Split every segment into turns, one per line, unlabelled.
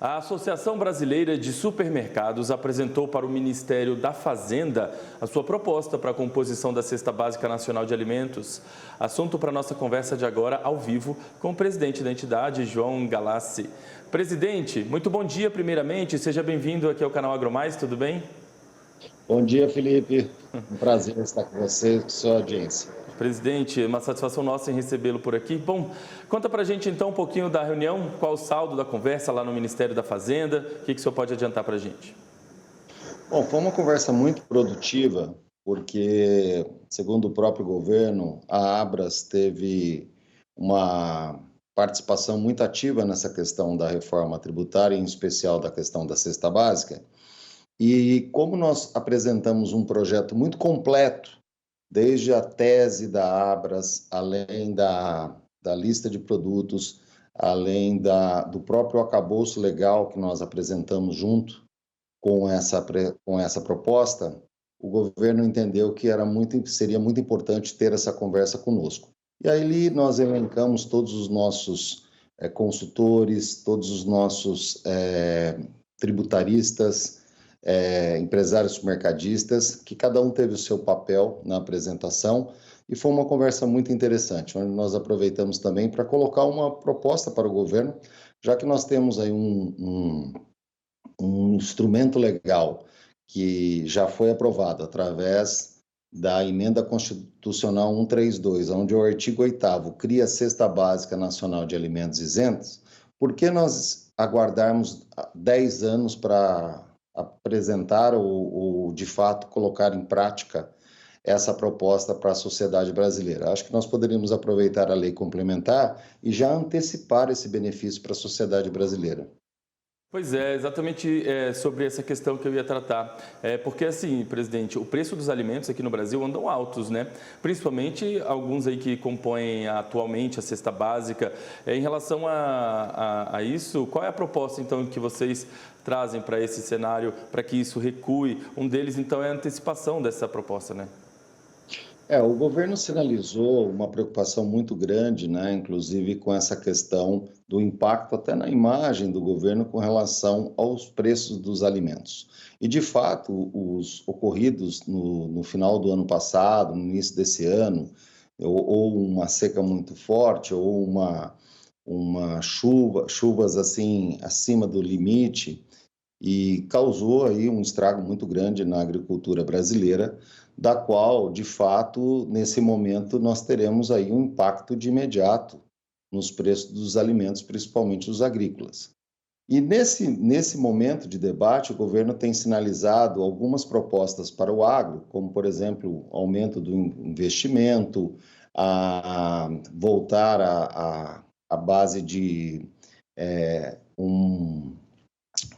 A Associação Brasileira de Supermercados apresentou para o Ministério da Fazenda a sua proposta para a composição da Cesta Básica Nacional de Alimentos. Assunto para a nossa conversa de agora, ao vivo, com o presidente da entidade, João Galassi. Presidente, muito bom dia primeiramente, seja bem-vindo aqui ao canal AgroMais, tudo bem?
Bom dia, Felipe. Um prazer estar com você e com sua audiência.
Presidente, uma satisfação nossa em recebê-lo por aqui. Bom, conta pra gente então um pouquinho da reunião, qual o saldo da conversa lá no Ministério da Fazenda, o que o senhor pode adiantar pra gente?
Bom, foi uma conversa muito produtiva, porque, segundo o próprio governo, a Abras teve uma participação muito ativa nessa questão da reforma tributária, em especial da questão da cesta básica. E como nós apresentamos um projeto muito completo, desde a tese da Abras, além da lista de produtos, além do próprio arcabouço legal que nós apresentamos junto com essa proposta, o governo entendeu que seria muito importante ter essa conversa conosco. E aí nós elencamos todos os nossos consultores, todos os nossos tributaristas, empresários mercadistas, que cada um teve o seu papel na apresentação, e foi uma conversa muito interessante, onde nós aproveitamos também para colocar uma proposta para o governo, já que nós temos aí um instrumento legal que já foi aprovado através da Emenda Constitucional 132, onde o artigo 8º cria a Cesta Básica Nacional de Alimentos Isentos. Por que nós aguardarmos 10 anos para apresentar ou, de fato, colocar em prática essa proposta para a sociedade brasileira? Acho que nós poderíamos aproveitar a lei complementar e já antecipar esse benefício para a sociedade brasileira.
Pois é, exatamente sobre essa questão que eu ia tratar. Porque assim, presidente, o preço dos alimentos aqui no Brasil andam altos, né? Principalmente alguns aí que compõem atualmente a cesta básica. Em relação a isso, qual é a proposta então que vocês trazem para esse cenário, para que isso recue? Um deles então é a antecipação dessa proposta, né?
O governo sinalizou uma preocupação muito grande, né, inclusive com essa questão do impacto até na imagem do governo com relação aos preços dos alimentos. E, de fato, os ocorridos no final do ano passado, no início desse ano, ou uma seca muito forte, ou chuvas assim acima do limite, e causou aí um estrago muito grande na agricultura brasileira, da qual, de fato, nesse momento nós teremos aí um impacto de imediato nos preços dos alimentos, principalmente os agrícolas. E nesse momento de debate, o governo tem sinalizado algumas propostas para o agro, como, por exemplo, aumento do investimento, voltar à base de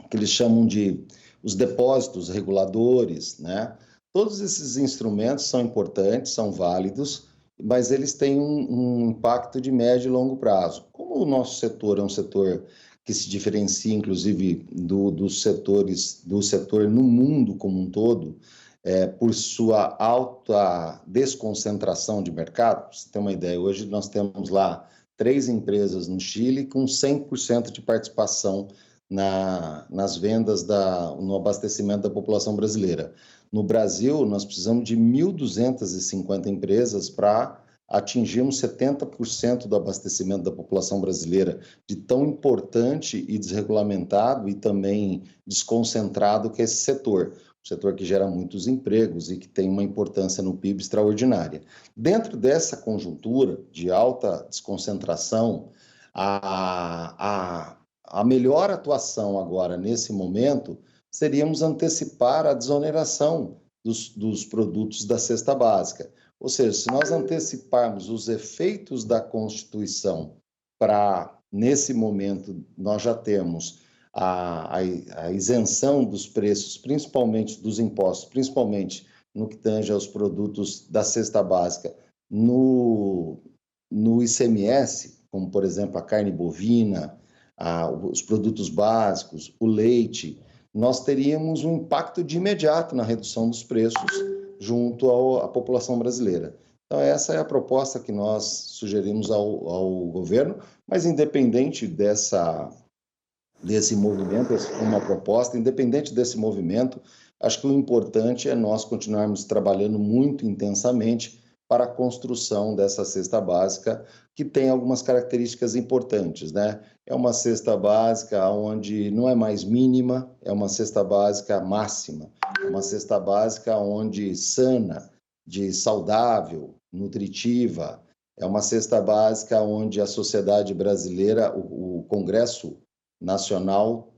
que eles chamam de os depósitos reguladores, né? Todos esses instrumentos são importantes, são válidos, mas eles têm um impacto de médio e longo prazo. Como o nosso setor é um setor que se diferencia, inclusive, do setor no mundo como um todo, por sua alta desconcentração de mercado. Pra você ter uma ideia, hoje nós temos lá 3 empresas no Chile com 100% de participação nas vendas, no abastecimento da população brasileira. No Brasil, nós precisamos de 1.250 empresas para atingirmos 70% do abastecimento da população brasileira, de tão importante e desregulamentado e também desconcentrado que é esse setor. Um setor que gera muitos empregos e que tem uma importância no PIB extraordinária. Dentro dessa conjuntura de alta desconcentração, a melhor atuação agora, nesse momento, seríamos antecipar a desoneração dos produtos da cesta básica. Ou seja, se nós anteciparmos os efeitos da Constituição nesse momento, nós já temos a isenção dos preços, principalmente dos impostos, principalmente no que tange aos produtos da cesta básica, no ICMS, como, por exemplo, a carne bovina, os produtos básicos, o leite, nós teríamos um impacto de imediato na redução dos preços junto à população brasileira. Então, essa é a proposta que nós sugerimos ao governo, mas independente dessa desse movimento, uma proposta, independente desse movimento, acho que o importante é nós continuarmos trabalhando muito intensamente para a construção dessa cesta básica, que tem algumas características importantes, né? É uma cesta básica onde não é mais mínima, é uma cesta básica máxima, é uma cesta básica onde sana, de saudável, nutritiva, é uma cesta básica onde a sociedade brasileira, o Congresso Nacional,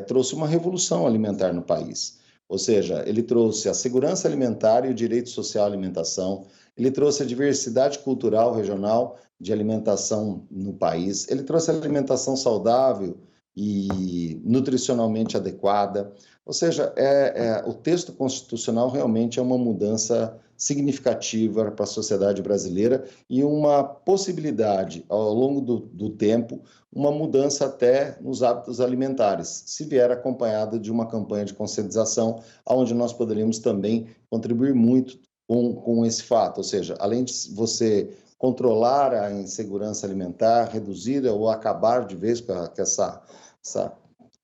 trouxe uma revolução alimentar no país. Ou seja, ele trouxe a segurança alimentar e o direito social à alimentação, ele trouxe a diversidade cultural regional de alimentação no país, ele trouxe a alimentação saudável e nutricionalmente adequada. Ou seja, o texto constitucional realmente é uma mudança significativa para a sociedade brasileira e uma possibilidade, ao longo do tempo, uma mudança até nos hábitos alimentares, se vier acompanhada de uma campanha de conscientização, onde nós poderíamos também contribuir muito com esse fato. Ou seja, além de você controlar a insegurança alimentar, reduzir ou acabar de vez com essa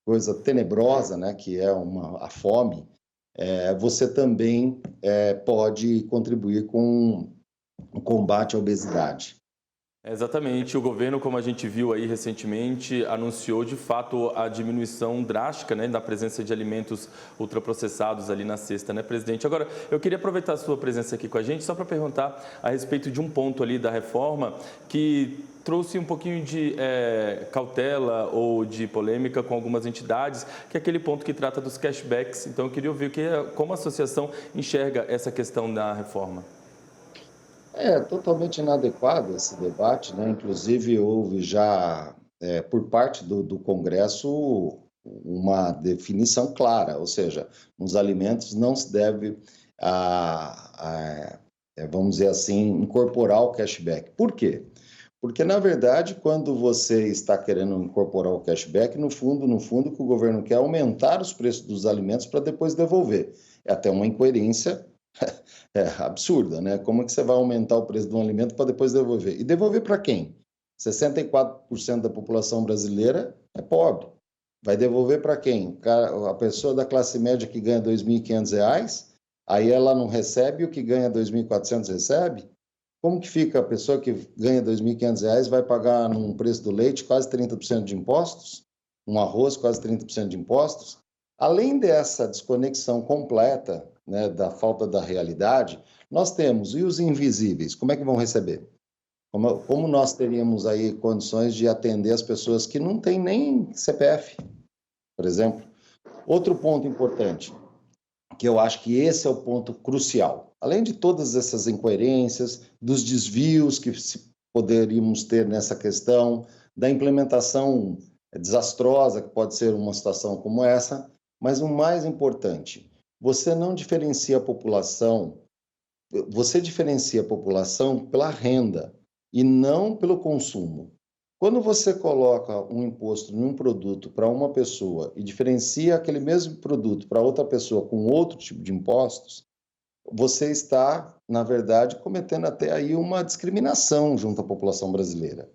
coisa tenebrosa, né, que é a fome, você também pode contribuir com o combate à obesidade.
Exatamente. O governo, como a gente viu aí recentemente, anunciou de fato a diminuição drástica, né, da presença de alimentos ultraprocessados ali na cesta, né, presidente? Agora, eu queria aproveitar a sua presença aqui com a gente só para perguntar a respeito de um ponto ali da reforma que trouxe um pouquinho de cautela ou de polêmica com algumas entidades, que é aquele ponto que trata dos cashbacks. Então, eu queria ouvir como a associação enxerga essa questão da reforma.
É totalmente inadequado esse debate, né? Inclusive, houve já, por parte do Congresso, uma definição clara, ou seja, nos alimentos não se deve, vamos dizer assim, incorporar o cashback. Por quê? Porque, na verdade, quando você está querendo incorporar o cashback, no fundo, o que o governo quer é aumentar os preços dos alimentos para depois devolver. É até uma incoerência absurda, né? Como é que você vai aumentar o preço de um alimento para depois devolver? E devolver para quem? 64% da população brasileira é pobre. Vai devolver para quem? A pessoa da classe média que ganha R$ 2.500, aí ela não recebe, o que ganha R$ 2.400 recebe? Como que fica a pessoa que ganha R$ 2.500 vai pagar num preço do leite quase 30% de impostos? Um arroz quase 30% de impostos? Além dessa desconexão completa, né, da falta da realidade, nós temos, e os invisíveis, como é que vão receber? Como nós teríamos aí condições de atender as pessoas que não têm nem CPF, por exemplo? Outro ponto importante, que eu acho que esse é o ponto crucial. Além de todas essas incoerências, dos desvios que poderíamos ter nessa questão, da implementação desastrosa que pode ser uma situação como essa, mas o mais importante, você não diferencia a população, você diferencia a população pela renda e não pelo consumo. Quando você coloca um imposto em um produto para uma pessoa e diferencia aquele mesmo produto para outra pessoa com outro tipo de impostos, você está, na verdade, cometendo até aí uma discriminação junto à população brasileira.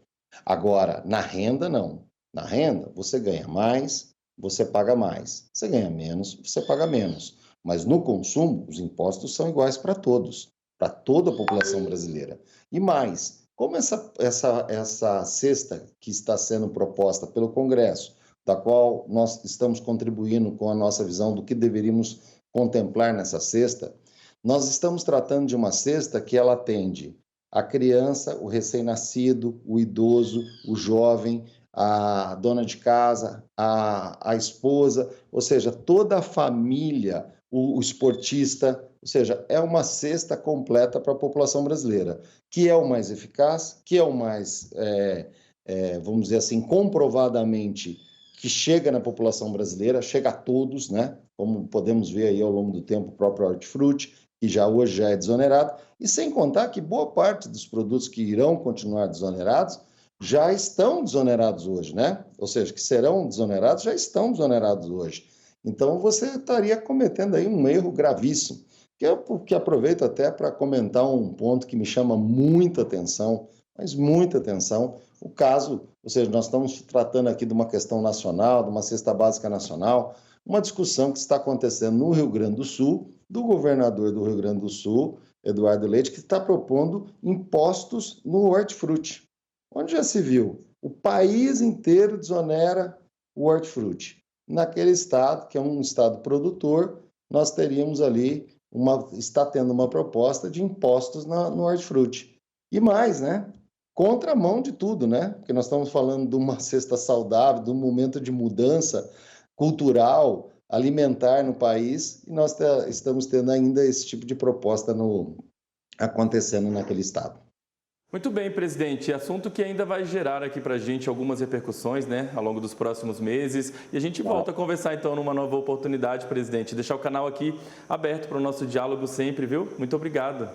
Agora, na renda, não. Na renda, você ganha mais, você paga mais. Você ganha menos, você paga menos. Mas no consumo, os impostos são iguais para todos, para toda a população brasileira. E mais, como essa cesta que está sendo proposta pelo Congresso, da qual nós estamos contribuindo com a nossa visão do que deveríamos contemplar nessa cesta, nós estamos tratando de uma cesta que ela atende a criança, o recém-nascido, o idoso, o jovem, a dona de casa, a esposa, ou seja, toda a família, o esportista, ou seja, é uma cesta completa para a população brasileira, que é o mais eficaz, que é o mais, vamos dizer assim, comprovadamente, que chega na população brasileira, chega a todos, né? Como podemos ver aí ao longo do tempo, o próprio hortifruti, que hoje já é desonerado, e sem contar que boa parte dos produtos que irão continuar desonerados já estão desonerados hoje, né? Ou seja, que serão desonerados, já estão desonerados hoje. Então, você estaria cometendo aí um erro gravíssimo, que eu aproveito até para comentar um ponto que me chama muita atenção mas muita atenção. O caso, ou seja, nós estamos tratando aqui de uma questão nacional, de uma cesta básica nacional, uma discussão que está acontecendo no Rio Grande do Sul, do governador do Rio Grande do Sul, Eduardo Leite, que está propondo impostos no hortifruti. Onde já se viu? O país inteiro desonera o hortifruti. Naquele estado, que é um estado produtor, nós teríamos ali, está tendo uma proposta de impostos no hortifruti. E mais, né? Contramão de tudo, né? Porque nós estamos falando de uma cesta saudável, de um momento de mudança cultural, alimentar no país, e nós estamos tendo ainda esse tipo de proposta acontecendo naquele estado.
Muito bem, presidente. Assunto que ainda vai gerar aqui para a gente algumas repercussões, né, ao longo dos próximos meses. E a gente volta a conversar, então, numa nova oportunidade, presidente. Deixar o canal aqui aberto para o nosso diálogo sempre, viu? Muito obrigado.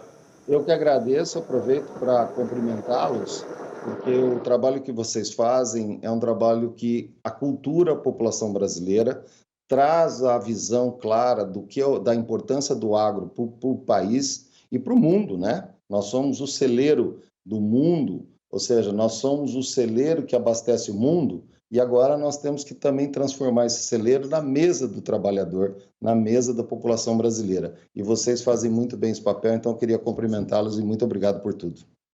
Eu que agradeço, aproveito para cumprimentá-los, porque o trabalho que vocês fazem é um trabalho que acultura a população brasileira, traz a visão clara da importância do agro para o país e para o mundo, né? Nós somos o celeiro do mundo, ou seja, nós somos o celeiro que abastece o mundo, e agora nós temos que também transformar esse celeiro na mesa do trabalhador, na mesa da população brasileira. E vocês fazem muito bem esse papel, então eu queria cumprimentá-los e muito obrigado por tudo.